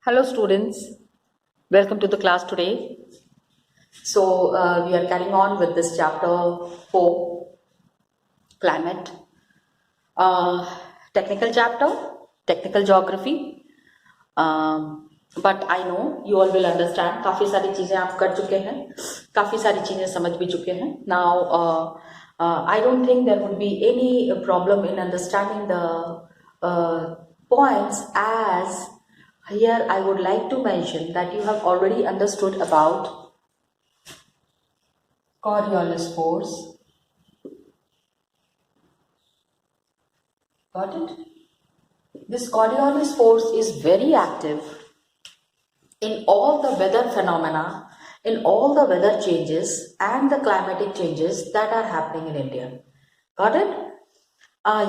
Hello students, welcome to the class today. We are carrying on with this chapter 4, climate, uh, technical chapter, technical geography. But I know you all will understand काफ़ी सारी चीज़ें आप कर चुके हैं, काफ़ी सारी चीज़ें समझ भी चुके हैं. Now I don't think there would be any problem in understanding the points, as here I would like to mention that you have already understood about Coriolis force. Got it? This Coriolis force is very active in all the weather phenomena, in all the weather changes and the climatic changes that are happening in India. Got it?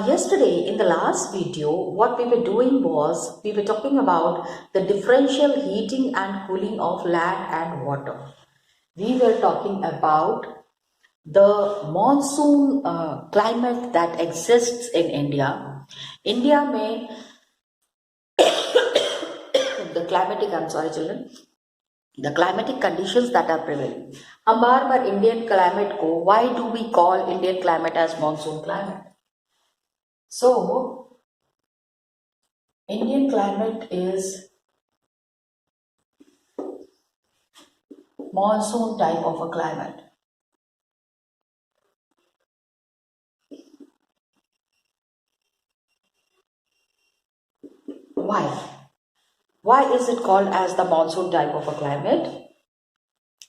Yesterday in the last video, what we were doing was we were talking about the differential heating and cooling of land and water. We were talking about the monsoon climate that exists in India. India may the climatic, I'm sorry children, the climatic conditions that are prevailing. हम बार बार Indian climate को, why do we call Indian climate as monsoon climate? So, Indian climate is monsoon type of a climate. Why? Why is it called as the monsoon type of a climate?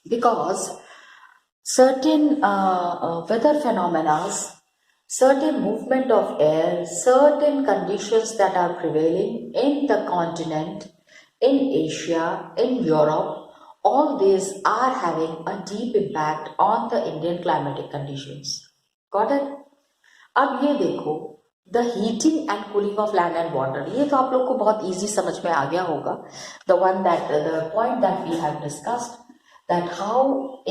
Because certain weather phenomena, certain movement of air, certain conditions that are prevailing in the continent, in Asia, in Europe, all these are having a deep impact on the Indian climatic conditions. Got it? अब ये देखो, the heating and cooling of land and water, ये तो आप लोग को बहुत easy समझ में आ गया होगा. The point that we have discussed, that how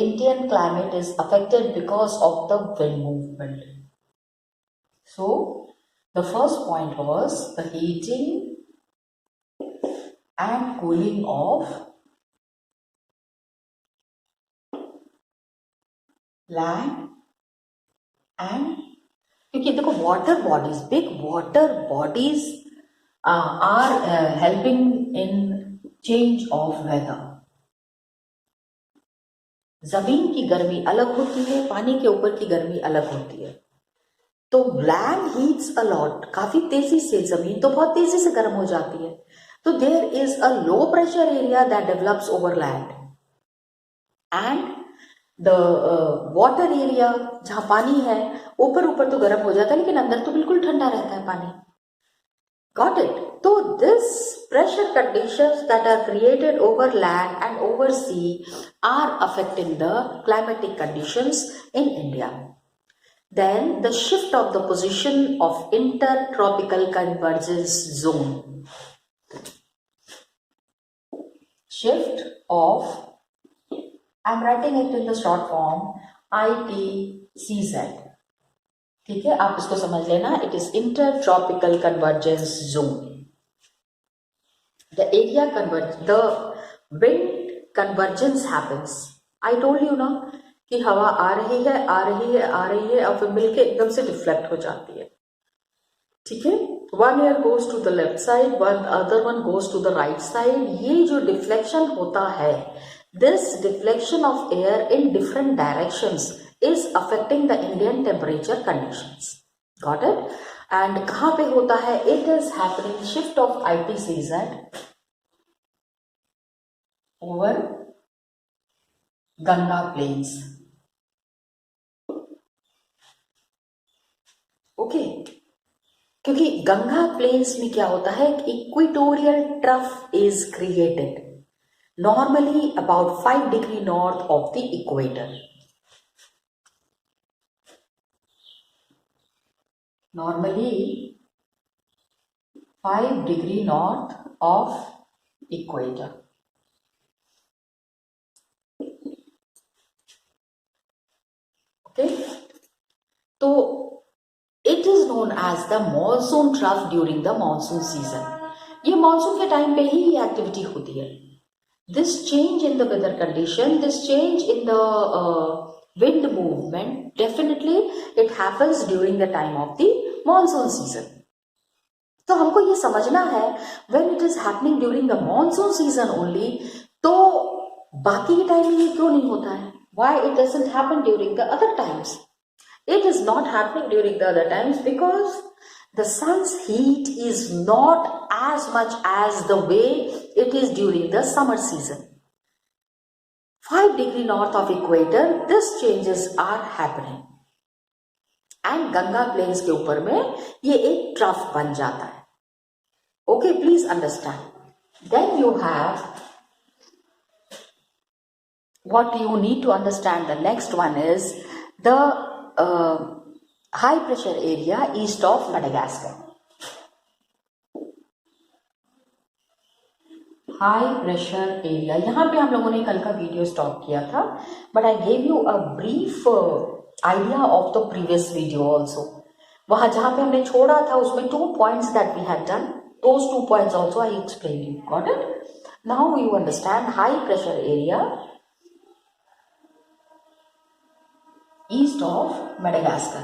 Indian climate is affected because of the wind movement. So, the first point was the heating and cooling of land and, क्योंकि देखो water bodies, big water bodies are helping in change of weather. जमीन की गर्मी अलग होती है, पानी के ऊपर की गर्मी अलग होती है. तो लैंड हीट्स अ लॉट, काफी तेजी से, जमीन तो बहुत तेजी से गर्म हो जाती है. तो there is a low pressure area that develops over land and the water area, जहां पानी है ऊपर ऊपर तो गर्म हो जाता है लेकिन अंदर तो बिल्कुल ठंडा रहता है पानी. Got it? So this pressure conditions that are created over land and over sea are affecting the climatic conditions in India. Then the shift of the position of intertropical convergence zone. Shift of, I'm writing it in the short form, ITCZ. ठीक है, आप इसको समझ लेना. It is intertropical convergence zone. The area converge, the wind convergence happens. I told you ना कि हवा आ रही है आ रही है आ रही है और फिर मिलके एकदम से डिफ्लेक्ट हो जाती है. ठीक है, one air goes to the left side, one other one goes to the right side. ये जो डिफ्लेक्शन होता है, this deflection of air in different directions is affecting the Indian temperature conditions. Got it? And कहाँ पे होता है? It is happening, shift of ITCZ over Ganga plains. Okay? क्योंकि Ganga planes में क्या होता है? Equatorial trough is created normally about 5 degree north of the equator. Normally 5 degree north of equator. Okay, so it is known as the monsoon trough during the monsoon season. ये monsoon के time पे ही ये activity होती है. This change in the weather condition, this change in the wind movement, definitely it happens during the time of the monsoon season. तो हमको ये समझना है when it is happening during the monsoon season only, तो बाकी के time में ये क्यों नहीं होता है? Why it doesn't happen during the other times? It is not happening during the other times because the sun's heat is not as much as the way it is during the summer season. 5 degrees north of equator, these changes are happening. And Ganga plains के ऊपर में ये एक trough बन जाता है. Okay, please understand. Then you have what you need to understand. The next one is the high pressure area east of Madagascar. High pressure area, यहाँ पे हम लोगों ने कल का वीडियो स्टॉप किया था, but I gave you a brief idea of the previous video also. वहां जहां पे हमने छोड़ा था उसमें 2 points that we had done, those 2 points also I explained you. Got it? Now you understand high pressure area east of Madagascar.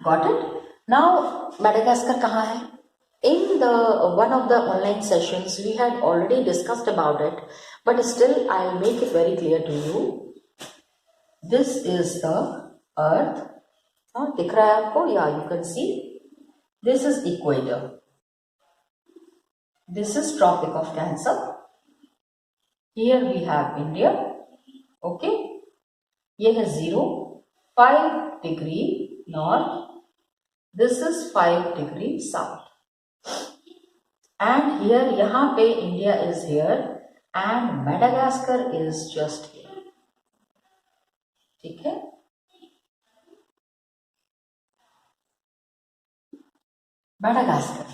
Got it? Now Madagascar कहाँ है? In the one of the online sessions we had already discussed about it, but still I'll make it very clear to you. This is the earth. दिख रहा है आपको? Yeah, you can see. This is equator. This is Tropic of Cancer. Here we have India. Okay. ये है 5 degree north. This is 5 degree south. And here, यहाँ पे India is here and Madagascar is just here. ठीक है? Madagascar.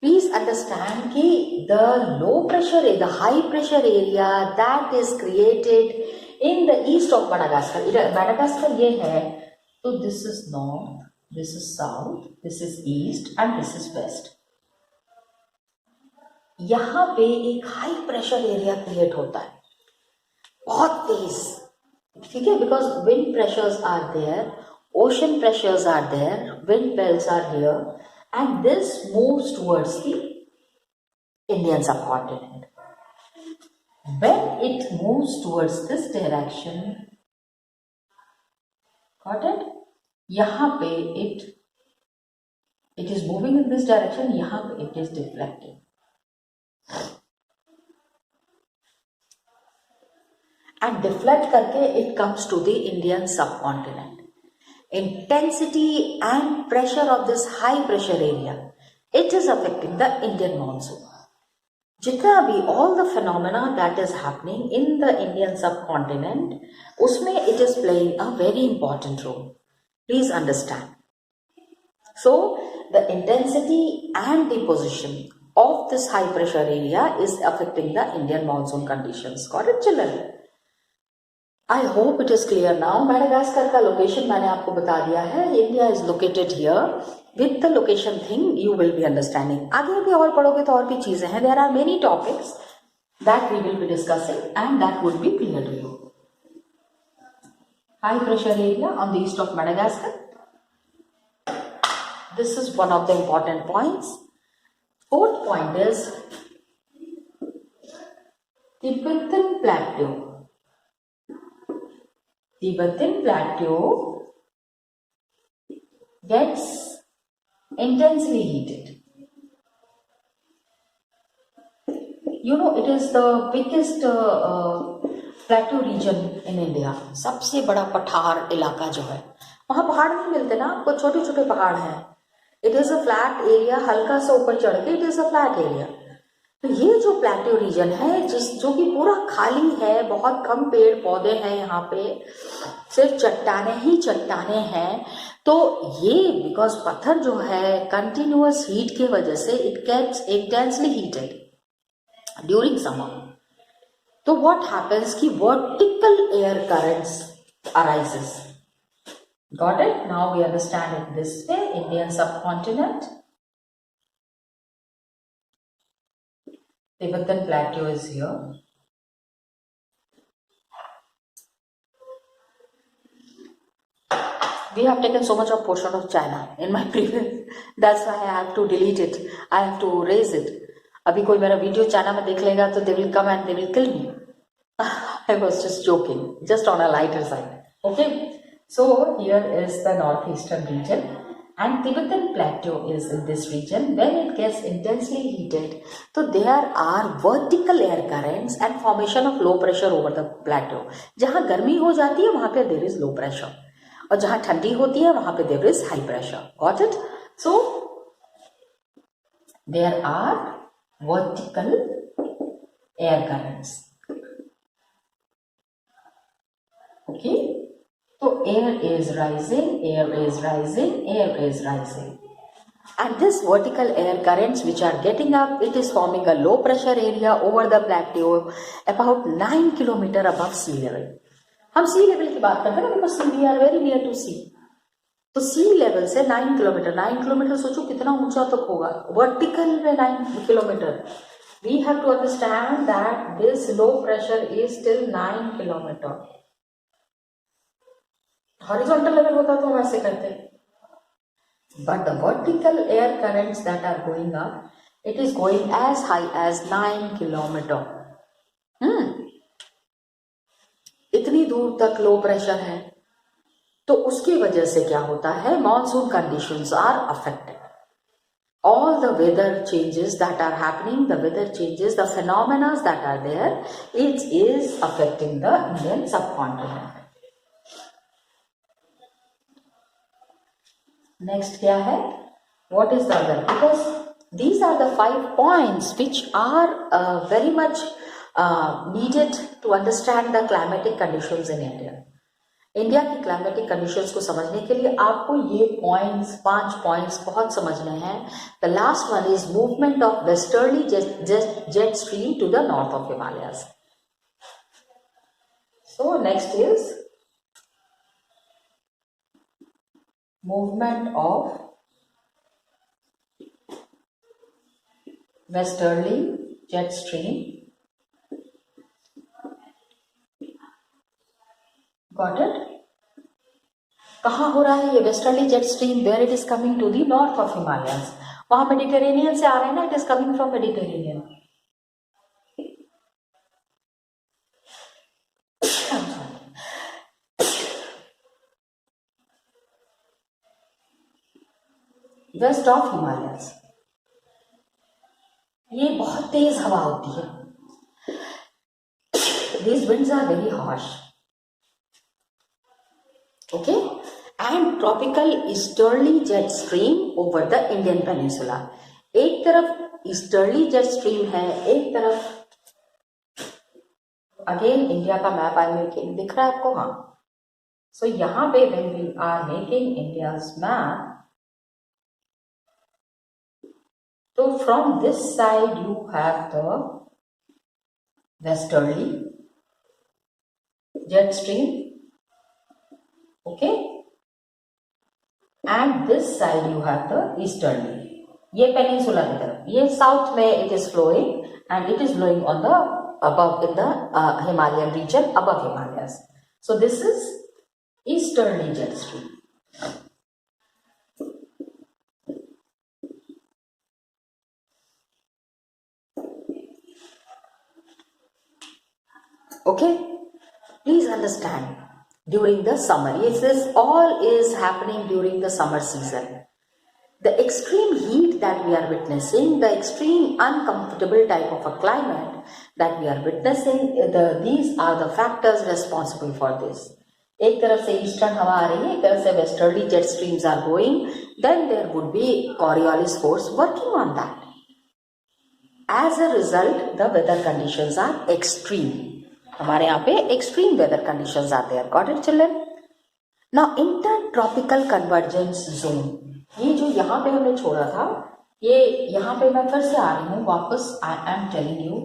Please understand कि the low pressure, the high pressure area that is created in the east of Madagascar. Madagascar ये है, तो this is north, this is south, this is east and this is west. यहाँ पे एक high pressure area create होता है, बहुत तेज. ठीक है? Because wind pressures are there, ocean pressures are there, wind belts are here and this moves towards the Indian subcontinent. When it moves towards this direction, got it? यहाँ पे it is moving in this direction, यहाँ पे it is deflecting. And deflect करके it comes to the Indian subcontinent. Intensity and pressure of this high pressure area, it is affecting the Indian monsoon. जितना भी all the phenomena that is happening in the Indian subcontinent, उसमें it is playing a very important role. Please understand. So the intensity and the position of this high pressure area is affecting the Indian monsoon conditions. Got it, children? I hope it is clear now. Madagascar का location मैंने आपको बता दिया है. India is located here. With the location thing, you will be understanding. आगे भी और पढ़ोगे तो और भी चीजें हैं. There are many topics that we will be discussing and that would be clear to you. High pressure area on the east of Madagascar. This is one of the important points. Fourth point is Tibetan Plateau. Tibetan Plateau gets intensely heated. You know, it is the biggest plateau region in India. सबसे बड़ा पठार इलाका जो है, वहाँ पहाड़ नहीं मिलते ना आपको, छोटे छोटे पहाड़ हैं. It is a flat area. हल्का सा ऊपर चढ़ के it is a flat area. तो ये जो प्लेट्यू रीजन है जो कि पूरा खाली है, बहुत कम पेड़ पौधे हैं, यहाँ पे सिर्फ चट्टाने ही चट्टाने हैं. तो ये बिकॉज पत्थर जो है कंटिन्यूअस हीट के वजह से it gets intensely heated during summer. तो व्हाट हैपेंस कि vertical air currents arises. Got it? Now we understand it this way. Indian subcontinent. Tibetan Plateau is here. We have taken so much of portion of China in my previous. That's why I have to delete it. I have to erase it. अभी कोई मेरा video China में देख लेगा तो they will come and they will kill me. I was just joking, just on a lighter side. Okay, so here is the northeastern region, and Tibetan Plateau is in this region. When it gets intensely heated, so there are vertical air currents and formation of low pressure over the plateau. जहाँ गर्मी हो जाती है वहाँ पे there is low pressure, और जहाँ ठंडी होती है वहाँ पे there is high pressure. Got it? So there are vertical air currents. Okay, so air is rising, air is rising, air is rising, and this vertical air currents which are getting up, it is forming a low pressure area over the plateau about 9 kilometer above sea level. हम सी level की बात करते हैं ना, because we are very near to sea. तो sea level से 9 kilometre, 9 kilometre सोचो कितना ऊंचा तक होगा. वर्टिकल में 9 kilometre. We have to understand that this low pressure is till 9 kilometre. Horizontal level होता तो हम ऐसे करते. But the vertical air currents that are going up, it is going as high as 9 kilometre. इतनी दूर तक low pressure है, तो उसकी वजह से क्या होता है, monsoon conditions are affected. All the weather changes that are happening, the weather changes, the phenomena that are there, it is affecting the Indian subcontinent. Next क्या है? What is the other? Because these are the 5 points which are very much needed to understand the climatic conditions in India. India की climatic conditions को समझने के लिए आपको ये points, 5 points बहुत समझने हैं. The last one is movement of westerly jet stream to the north of Himalayas. So next is movement of westerly jet stream. Got it? कहाँ हो रहा है ये westerly jet stream? Where it is coming to the north of Himalayas. वहां Mediterranean से आ रहे हैं ना, it is coming from Mediterranean. West of Himalayas. ये बहुत तेज हवा होती है. These winds are very harsh. Okay, and tropical easterly jet stream over the Indian peninsula. एक तरफ ईस्टर्ली जेट स्ट्रीम है, एक तरफ अगेन इंडिया का मैप आई मेकिंग दिख रहा है आपको. हाँ, सो यहाँ पे when we are making India's map, तो from this side you have the westerly jet stream. Okay, and this side you have the easterly. ये पेनिनसुला की तरफ, ये साउथ में it is flowing and it is blowing on the above in the Himalayan region above Himalayas. So this is easterly jet stream. Okay, please understand. During the summer, yes, this all is happening during the summer season. The extreme heat that we are witnessing, the extreme uncomfortable type of a climate that we are witnessing, these are the factors responsible for this. एक तरफ से eastern हवा आ रही है, एक तरफ से westerly jet streams are going, then there would be Coriolis force working on that. As a result, the weather conditions are extreme. हमारे यहाँ पे एक्सट्रीम वेदर कंडीशंस आते हैं. Got it children? Now intertropical convergence zone, ये जो यहाँ पे हमने छोड़ा था, ये यहाँ पे मैं फिर से आ रही हूँ वापस. I am telling you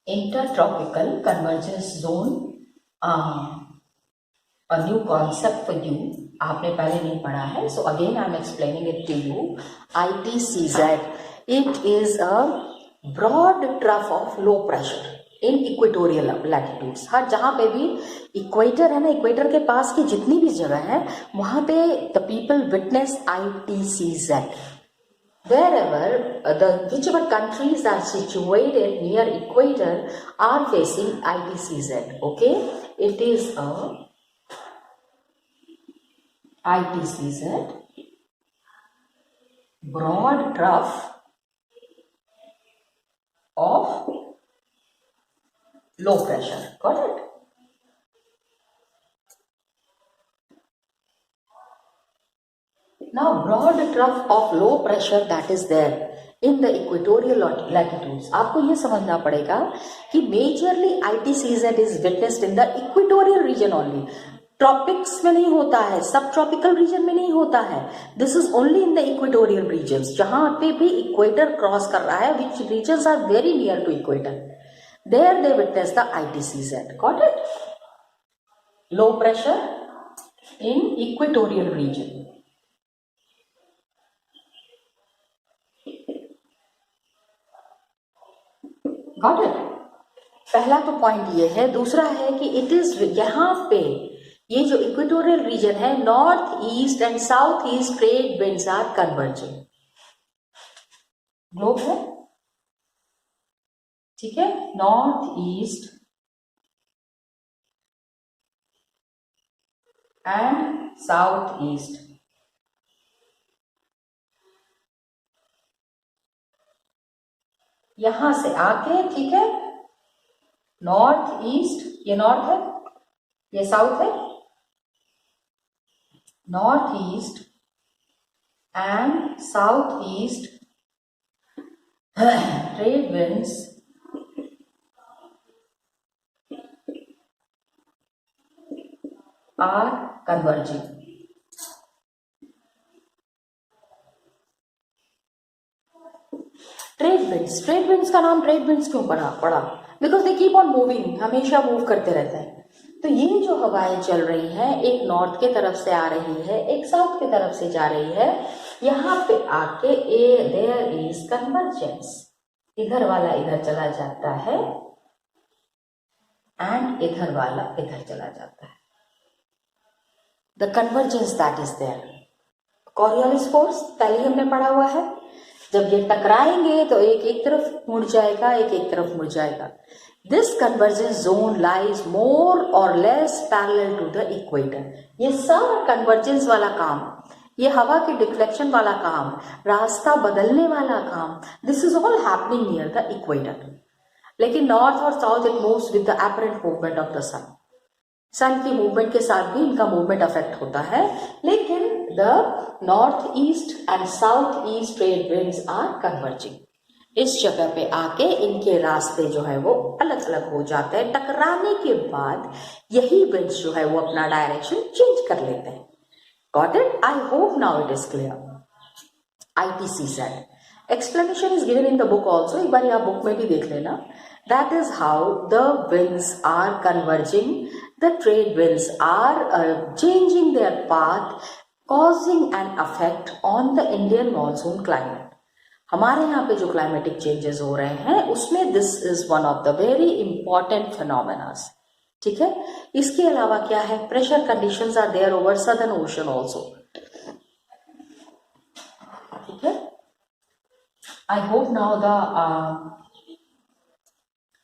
intertropical convergence zone. a new concept for you. आपने पहले नहीं पढ़ा है, so again I am explaining it to you. ITCZ, it is a broad trough of low pressure in equatorial latitudes. हर जहाँ पे भी equator है ना, इक्वेटर के पास की जितनी भी जगह है वहाँ पे the people witness ITCZ. Wherever whichever countries are situated near equator are facing ITCZ. Okay, it is a ITCZ, broad trough of low pressure. Got it? Now, broad trough of low pressure that is there in the equatorial latitudes. आपको ये समझना पड़ेगा कि majorly ITCZ is witnessed in the equatorial region only. Tropics में नहीं होता है, सब ट्रॉपिकल रीजन में नहीं होता है. This is only in the equatorial regions, जहां पे भी इक्वेटर क्रॉस कर रहा है, which regions are very near to equator, there they witness the ITCZ. Got it? Low pressure in equatorial region. Got it? पहला तो पॉइंट ये है. दूसरा है कि इट इज यहां पे ये जो इक्वेटोरियल रीजन है, north east and south east trade winds are converging. Globe है, ठीक है, north east and south east. यहां से आके, ठीक है, नॉर्थ ईस्ट, ये नॉर्थ है, ये साउथ है, north east and south east trade winds are converging. Trade winds का नाम ट्रेड विंड्स क्यों पड़ा? Because they keep on moving, हमेशा मूव करते रहते हैं. तो ये जो हवाएं चल रही हैं, एक नॉर्थ के तरफ से आ रही है, एक साउथ की तरफ से जा रही है. यहाँ पे आके देयर इज कन्वर्जेंस. इधर वाला इधर चला जाता है एंड इधर वाला इधर चला जाता है. The convergence that is there. Coriolis force पहले हमने पढ़ा हुआ है. जब ये टकराएंगे तो एक एक तरफ मुड़ जाएगा, एक एक तरफ मुड़ जाएगा. This convergence zone lies more or less parallel to the equator. ये सारा कन्वर्जेंस वाला काम, ये हवा के डिफ्लेक्शन वाला काम, रास्ता बदलने वाला काम, this is all happening near the equator. लेकिन नॉर्थ और south it moves with the apparent movement of the sun. Sun की मूवमेंट के साथ भी इनका मूवमेंट अफेक्ट होता है. लेकिन the north east and south east trade winds are converging. इस जगह पे आके इनके रास्ते जो है वो अलग अलग हो जाते हैं. टकराने के बाद यही विंड्स जो है वो अपना डायरेक्शन चेंज कर लेते हैं. Got it? I hope now it is clear. ITCZ explanation is given in the book also. एक बार आप बुक में भी देख लेना. That is how the winds are converging. The trade winds are changing their path, causing an effect on the Indian monsoon climate. हमारे यहाँ पे जो क्लाइमेटिक चेंजेस हो रहे हैं उसमें this is one of the very important phenomenas. ठीक है. इसके अलावा क्या है? Pressure conditions are there over southern ocean also. ठीक है. I hope now the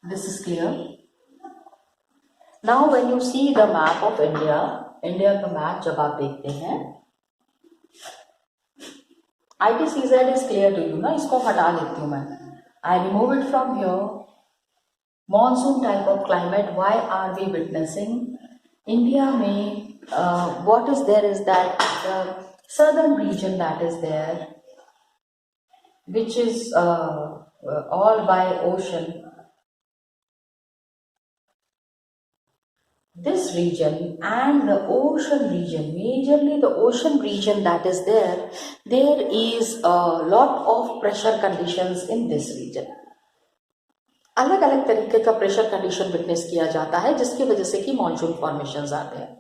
this is clear. Now when you see the map of India, India का map जब आप देखते हैं, ITCZ is clear to you ना. इसको हटा देती हूँ मैं. I remove it from here. Monsoon type of climate. Why are we witnessing? India में what is there is that the southern region that is there, which is all by ocean. This region and the ocean region, majorly the ocean region that is there is a lot of pressure conditions in this region. अलग अलग तरीके का pressure condition witness किया जाता है जिसकी वजह से कि मॉनसून फॉर्मेशंस आते हैं.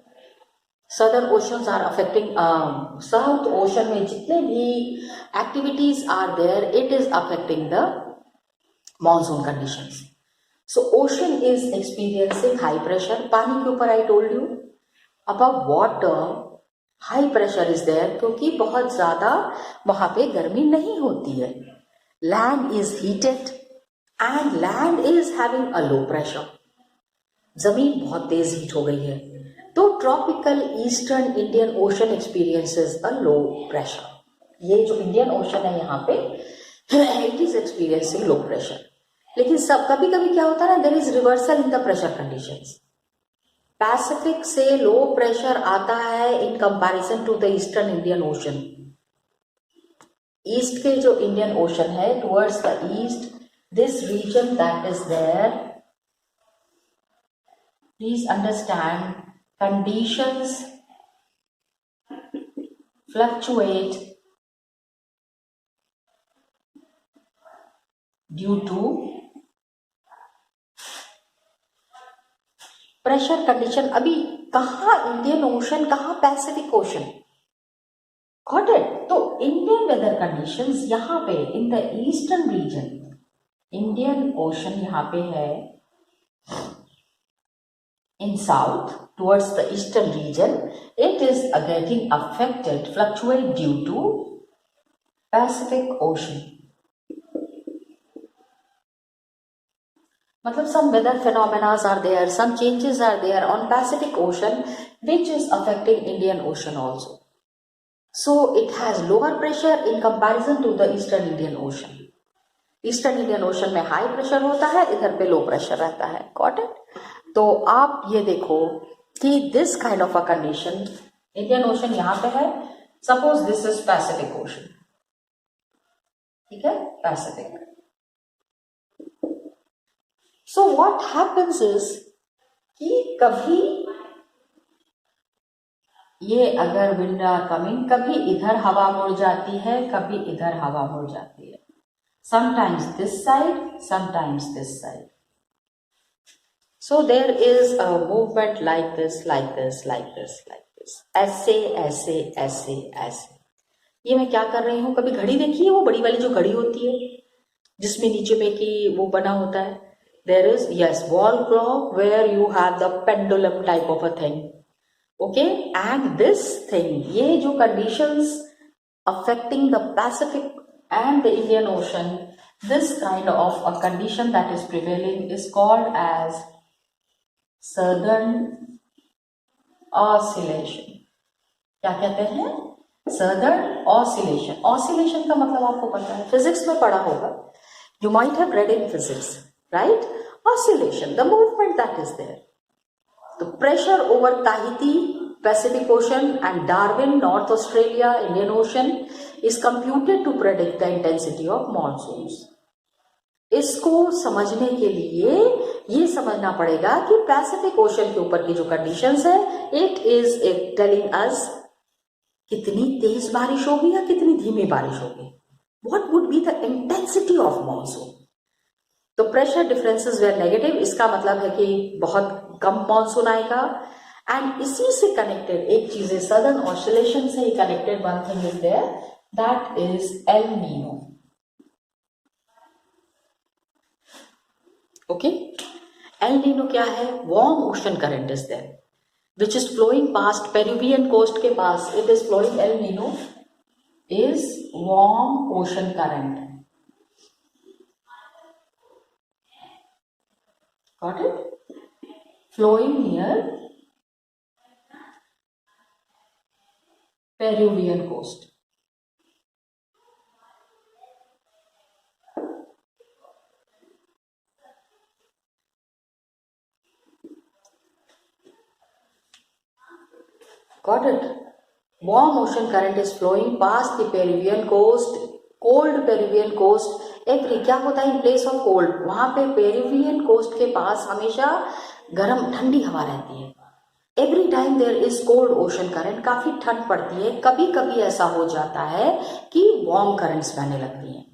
Southern oceans are affecting, south ocean में जितने भी activities are there, it is affecting the monsoon conditions. So ocean is experiencing high pressure. पानी के ऊपर I told you above water high pressure is there, क्योंकि बहुत ज्यादा वहां पे गर्मी नहीं होती है. Land is heated and land is having a low pressure. जमीन बहुत तेज हीट हो गई है, तो tropical eastern Indian ocean experiences a low pressure. ये जो इंडियन ओशन है यहाँ पे it is experiencing low pressure. लेकिन सब कभी कभी क्या होता है ना, there is reversal in the pressure conditions. Pacific से लो प्रेशर आता है in comparison to the eastern Indian ocean. East के जो इंडियन ओशन है, towards the east, this region that is there, please understand, conditions fluctuate due to pressure condition. अभी कहाँ Indian ocean, कहाँ Pacific ocean. Got it. तो Indian weather conditions यहाँ पे in the eastern region, Indian ocean यहाँ पे है in south towards the eastern region, it is getting affected, fluctuate due to Pacific Ocean. मतलब some weather phenomena are there, some changes are there on Pacific Ocean which is affecting Indian Ocean also. So it has lower pressure in comparison to the Eastern Indian Ocean. Eastern Indian Ocean में high pressure होता है, इधर पे low pressure रहता है. Got it? तो आप ये देखो कि this kind of a condition, Indian ocean यहां पे है, suppose this is Pacific ocean. ठीक है, Pacific. So what happens is कि कभी ये अगर विंड आर कमिंग, कभी इधर हवा मुड़ जाती है, कभी इधर हवा मुड़ जाती है. Sometimes this side, sometimes this side. So there is a movement like this, like this, like this, like this. ऐसे ऐसे ऐसे ऐसे. ये मैं क्या कर रही हूँ, कभी घड़ी देखी है, वो बड़ी वाली जो घड़ी होती है जिसमें नीचे में कि वो बना होता है. There is, yes, wall clock where you have the pendulum type of a thing. Okay, and this thing, ये जो conditions affecting the Pacific and the Indian Ocean, this kind of a condition that is prevailing is called as Southern Oscillation. क्या कहते हैं? Southern Oscillation. Oscillation का मतलब आपको पता है, फिजिक्स में पढ़ा होगा. You might have read in physics, right? Oscillation, the movement that is there. The pressure over Tahiti, Pacific Ocean, and Darwin, North Australia, Indian Ocean is computed to predict the intensity of monsoons. इसको समझने के लिए ये समझना पड़ेगा कि Pacific ocean के ऊपर की जो कंडीशंस है, इट इज टेलिंग अस कितनी तेज बारिश होगी या कितनी धीमी बारिश होगी. What would be the intensity of monsoon. तो प्रेशर डिफरेंसेस वेर नेगेटिव, इसका मतलब है कि बहुत कम मॉनसून आएगा. एंड इसी से कनेक्टेड एक चीज है, सदर्न ऑसिलेशन से ही connected one thing is there, that is El Nino. Okay, El Nino क्या है? Warm ocean current is there which is flowing past Peruvian coast के पास. It is flowing, El Nino is warm ocean current. Got it? Flowing near Peruvian coast. Got it? Warm ocean current is flowing past the Peruvian coast, cold Peruvian coast. Every क्या होता है in place of cold? वहां पे Peruvian coast के पास हमेशा गर्म ठंडी हवा रहती है. Every time there is cold ocean current, काफी ठंड पड़ती है. कभी कभी ऐसा हो जाता है कि warm currents बहने लगती हैं.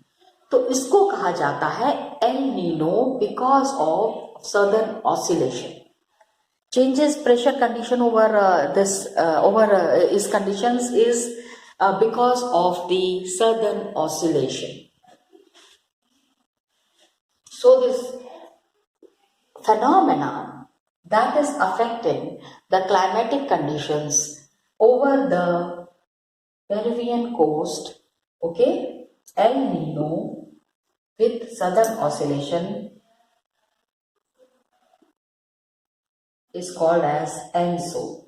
तो इसको कहा जाता है El Nino because of southern oscillation. changes pressure condition over is conditions is because of the southern oscillation. So this phenomena that is affecting the climatic conditions over the Peruvian coast, okay, El Nino with southern oscillation is called as ENSO.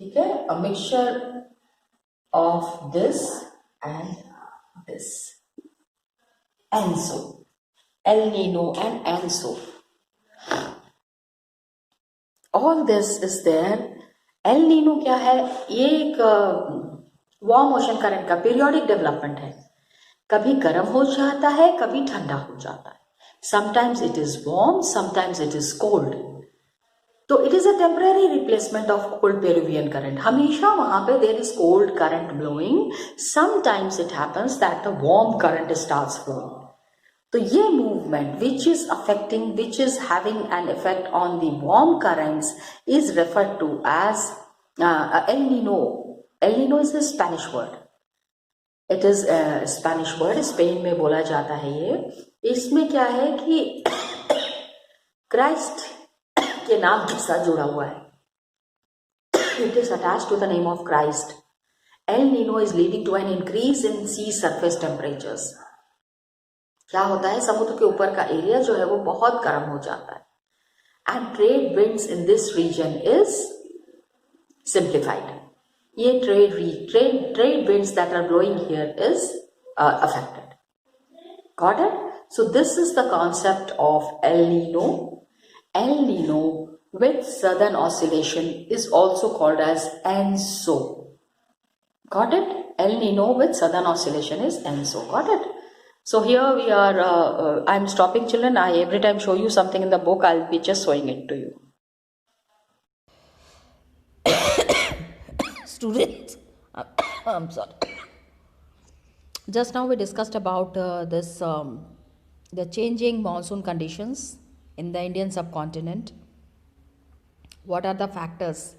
Okay, a mixture of this and this. ENSO, El Nino and ENSO. All this is there. L Nino क्या है? ये एक warm ocean current का periodic development है. कभी गर्म हो जाता है, कभी ठंडा हो जाता है. Sometimes it is warm, sometimes it is cold. तो it is a temporary replacement of cold Peruvian current. हमेशा वहां पे there is cold current blowing. Sometimes it happens that the warm current starts flowing. तो ये movement which is affecting, which is having an effect on the warm currents is referred to as El Nino. El Nino is a Spanish word. It is a Spanish word. Spain में बोला जाता है ये. इसमें क्या है कि Christ के नाम के साथ जुड़ा हुआ है. It is attached to the name of Christ. El Nino is leading to an increase in sea surface temperatures. क्या होता है? समुद्र के ऊपर का एरिया जो है वो बहुत गर्म हो जाता है. And trade winds in this region is simplified. ये trade winds that are blowing here is affected. Got it? So this is the concept of El Nino. El Nino with southern oscillation is also called as ENSO. Got it? El Nino with southern oscillation is ENSO. Got it? So here we are, I'm stopping children. I every time show you something in the book, I'll be just showing it to you. Students, I'm sorry. Just now we discussed about the changing monsoon conditions in the Indian subcontinent. What are the factors?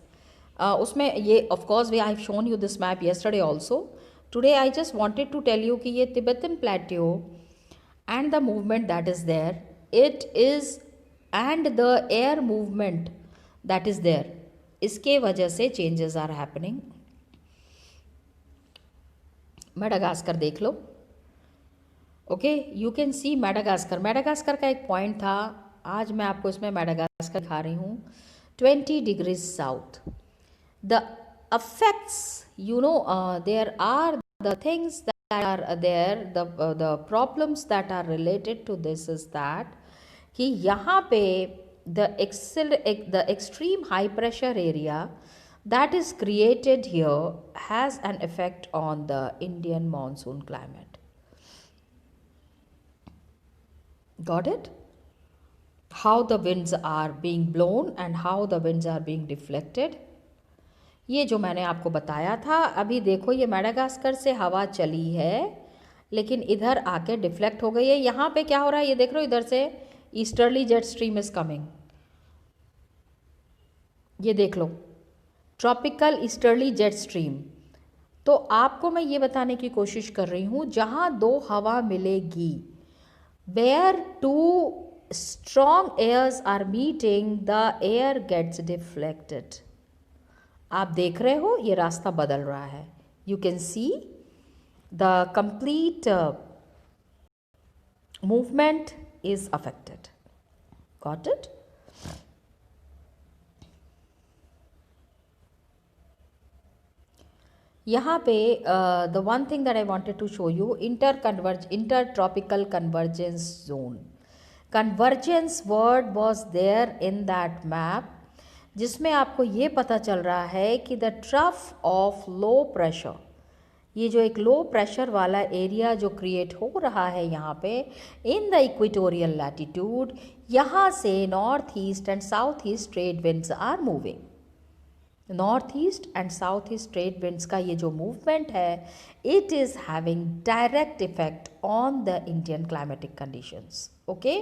उसमें ये of course I have shown you this map yesterday also. Today I just wanted to tell you कि ये Tibetan plateau and the movement that is there, it is, and the air movement that is there, इसके वजह से changes are happening. Madagascar देख लो. Okay, you can see Madagascar. Madagascar का एक point था. आज मैं आपको इसमें मेडागास्कर दिखा रही हूँ. 20 degrees south. The effects, there are the things that are there, the problems that are related to this is that कि यहाँ पे the extreme high pressure area that is created here has an effect on the Indian monsoon climate. Got it? How the winds are being blown and how the winds are being deflected. ये जो मैंने आपको बताया था. अभी देखो ये Madagascar से हवा चली है लेकिन इधर आके डिफ्लेक्ट हो गई है. यहाँ पे क्या हो रहा है ये देख रहे हो, इधर से easterly jet stream is coming. ये देख लो, ट्रॉपिकल ईस्टर्ली जेट स्ट्रीम. तो आपको मैं ये बताने की कोशिश कर रही हूँ, जहाँ दो हवा मिलेगी, where two strong airs are meeting, the air gets deflected. आप देख रहे हो ये रास्ता बदल रहा है. You can see the complete movement is affected. Got it? यहाँ पे the one thing that I wanted to show you, inter tropical convergence zone. Convergence word was there in that map, जिसमें आपको ये पता चल रहा है कि the trough of low pressure, ये जो एक लो प्रेशर वाला एरिया जो क्रिएट हो रहा है यहाँ पे इन द इक्वेटोरियल लैटिट्यूड, यहाँ से north east and south east trade winds are moving. North east and south east trade winds का ये जो मूवमेंट है, it is having direct effect on the Indian climatic conditions. Okay,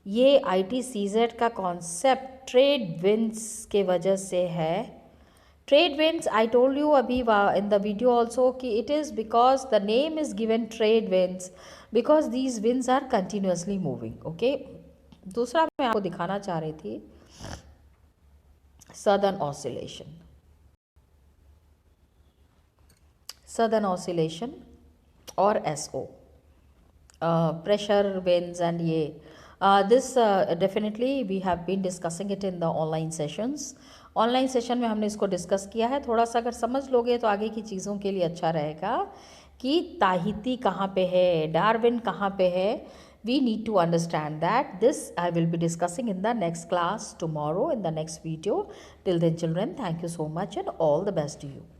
ये ITCZ का concept trade winds के वजह से है. Trade winds, I told you abhi in the video also कि it is because the name is given trade winds because these winds are continuously moving. Okay. दूसरा मैं आपको दिखाना चाह रही थी southern oscillation. Southern oscillation or SO. Pressure winds and ये. This definitely we have been discussing it in the online sessions. Online session में हमने इसको डिस्कस किया है. थोड़ा सा अगर समझ लोगे तो आगे की चीज़ों के लिए अच्छा रहेगा कि ताहिती कहाँ पे है, डार्विन कहाँ पे है. We need to understand that. This I will be discussing in the next class tomorrow in the next video. Till then children, thank you so much and all the best to you.